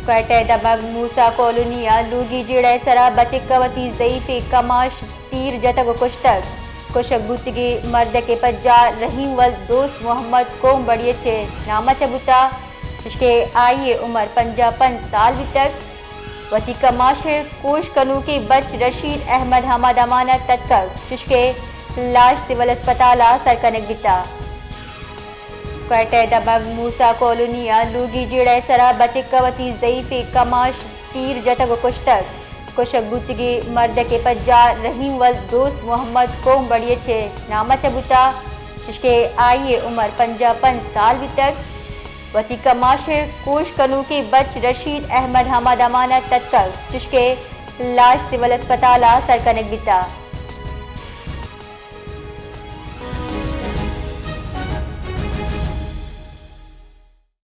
क्वेटे दबग मूसा कॉलोनिया लूगी जिड़े सरा बचे कवती ज़ईफ़े कमाश तीर जतग कुश्तक कुशक गुतगी मर्द के पज्जा रहीम वल दोस्त मोहम्मद कोम बड़िए छे नामा चबुता जिसके आइए उम्र 55 साल तक वती कमाश कोश कनू के बच रशीद अहमद हमद अमानत तत्क जिसके लाश सिविल अस्पताल सरकनक बिता क्वेटे दबग मूसा कॉलोनिया लूगी जिड़े सरा बचे कवती ज़ईफ़े कमाश तीर जतग कुश्तक कुशक गुतगी मर्द के पज्जा रहीम वल दोस्त मोहम्मद कोम बड़िए छे नामा चबुता जिसके आइए उम्र 55 साल तक वती कमाश कोश कनू के बच रशीद अहमद हमद अमानत तत्क जिसके लाश सिविल अस्पताल सरकनक बिता।